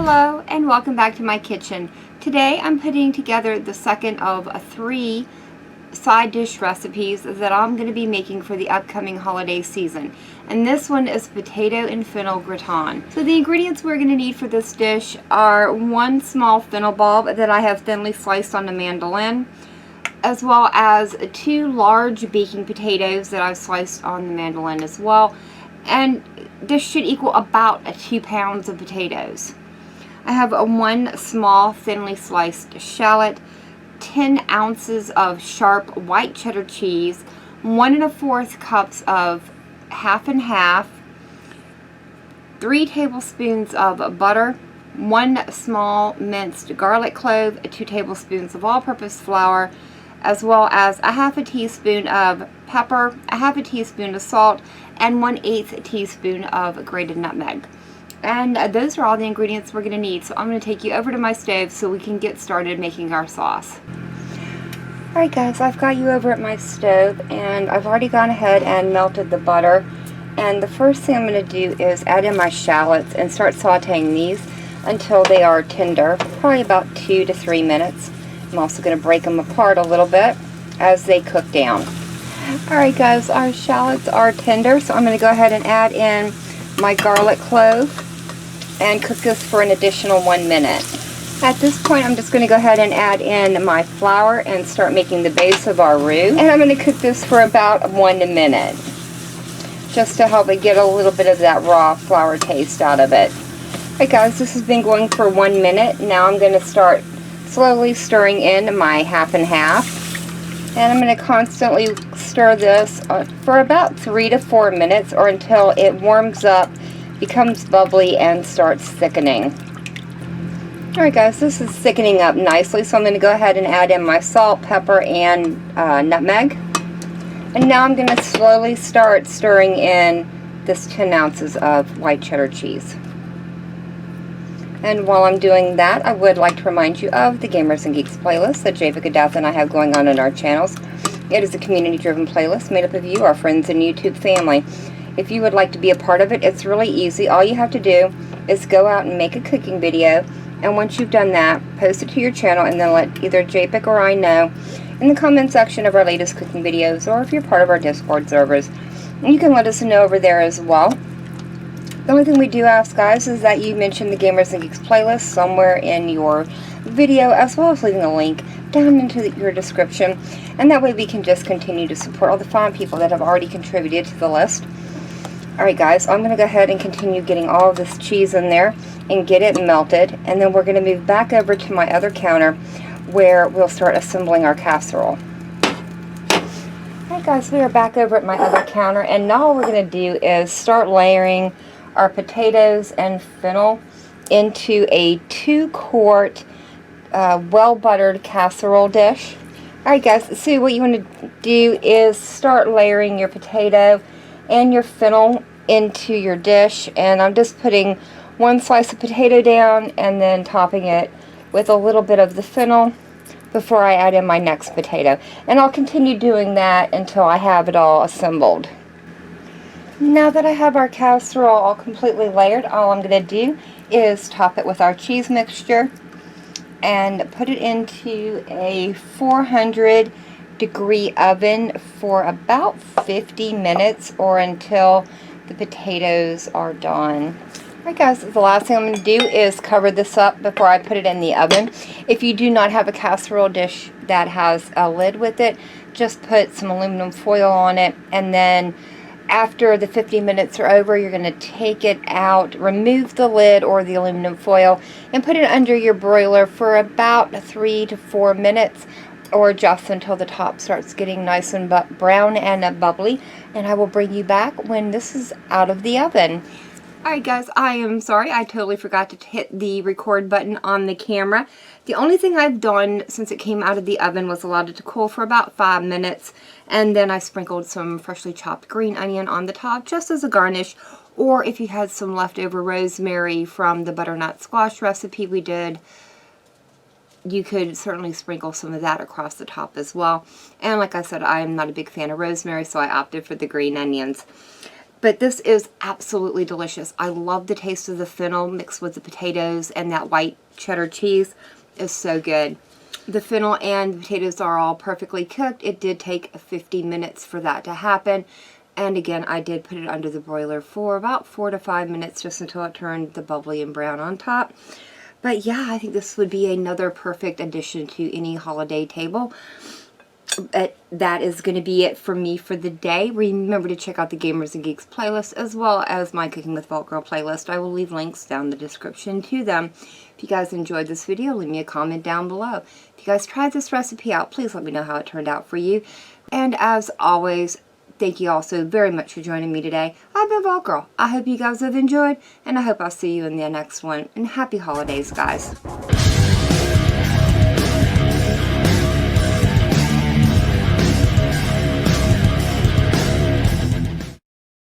Hello and welcome back to my kitchen. Today I'm putting together the second of 3 side dish recipes that I'm going to be making for the upcoming holiday season. And this one is potato and fennel gratin. So the ingredients we're going to need for this dish are 1 small fennel bulb that I have thinly sliced on the mandolin, as well as 2 large baking potatoes that I've sliced on the mandolin as well. And this should equal about 2 pounds of potatoes. I have 1 small thinly sliced shallot, 10 ounces of sharp white cheddar cheese, 1 1/4 cups of half and half, 3 tablespoons of butter, 1 small minced garlic clove, 2 tablespoons of all-purpose flour, as well as a half a teaspoon of pepper, a half a teaspoon of salt, and 1/8 teaspoon of grated nutmeg. And those are all the ingredients we're going to need. So I'm going to take you over to my stove so we can get started making our sauce. Alright guys, I've got you over at my stove and I've already gone ahead and melted the butter. And the first thing I'm going to do is add in my shallots and start sauteing these until they are tender, probably about 2 to 3 minutes. I'm also going to break them apart a little bit as they cook down. Alright guys, our shallots are tender, so I'm going to go ahead and add in my garlic clove and cook this for an additional 1 minute. At this point I'm just going to go ahead and add in my flour and start making the base of our roux. And I'm going to cook this for about 1 minute, just to help it get a little bit of that raw flour taste out of it. Alright guys, this has been going for 1 minute. Now I'm going to start slowly stirring in my half and half. And I'm going to constantly stir this for about 3 to 4 minutes, or until it warms up, becomes bubbly, and starts thickening. Alright guys, this is thickening up nicely, so I'm going to go ahead and add in my salt, pepper, and nutmeg. And now I'm going to slowly start stirring in this 10 ounces of white cheddar cheese. And while I'm doing that, I would like to remind you of the Gamers and Geeks playlist that GamerVictorious and I have going on in our channels. It is a community-driven playlist made up of you, our friends and YouTube family. If you would like to be a part of it, it's really easy. All you have to do is go out and make a cooking video, and once you've done that, post it to your channel and then let either JPEG or I know in the comment section of our latest cooking videos, or if you're part of our Discord servers, you can let us know over there as well. The only thing we do ask, guys, is that you mention the Gamers and Geeks playlist somewhere in your video, as well as leaving a link down into your description, and that way we can just continue to support all the fine people that have already contributed to the list. Alright guys, I'm going to go ahead and continue getting all of this cheese in there and get it melted, and then we're going to move back over to my other counter where we'll start assembling our casserole. Alright guys, we are back over at my other counter, and now all we're going to do is start layering our potatoes and fennel into a 2-quart well-buttered casserole dish. Alright guys, so what you want to do is start layering your potato and your fennel into your dish, and I'm just putting 1 slice of potato down and then topping it with a little bit of the fennel before I add in my next potato. And I'll continue doing that until I have it all assembled. Now that I have our casserole all completely layered, all I'm going to do is top it with our cheese mixture and put it into a 400-degree oven for about 50 minutes, or until the potatoes are done. Alright guys, the last thing I'm going to do is cover this up before I put it in the oven. If you do not have a casserole dish that has a lid with it, just put some aluminum foil on it, and then after the 50 minutes are over, you're going to take it out, remove the lid or the aluminum foil, and put it under your broiler for about 3 to 4 minutes, or just until the top starts getting nice and brown and bubbly. And I will bring you back when this is out of the oven. Alright guys, I am sorry, I totally forgot to hit the record button on the camera. The only thing I've done since it came out of the oven was allowed it to cool for about 5 minutes, and then I sprinkled some freshly chopped green onion on the top just as a garnish, or if you had some leftover rosemary from the butternut squash recipe we did, you could certainly sprinkle some of that across the top as well. And like I said, I am not a big fan of rosemary, so I opted for the green onions. But this is absolutely delicious. I love the taste of the fennel mixed with the potatoes, and that white cheddar cheese is so good. The fennel and the potatoes are all perfectly cooked. It did take 50 minutes for that to happen. And again, I did put it under the broiler for about 4 to 5 minutes, just until it turned the bubbly and brown on top. But yeah, I think this would be another perfect addition to any holiday table. But that is going to be it for me for the day. Remember to check out the Gamers and Geeks playlist, as well as my Cooking with Vault Girl playlist. I will leave links down in the description to them. If you guys enjoyed this video, leave me a comment down below. If you guys tried this recipe out, please let me know how it turned out for you. And as always, thank you all so very much for joining me today. I've been Vault Girl. I hope you guys have enjoyed, and I hope I'll see you in the next one. And happy holidays, guys.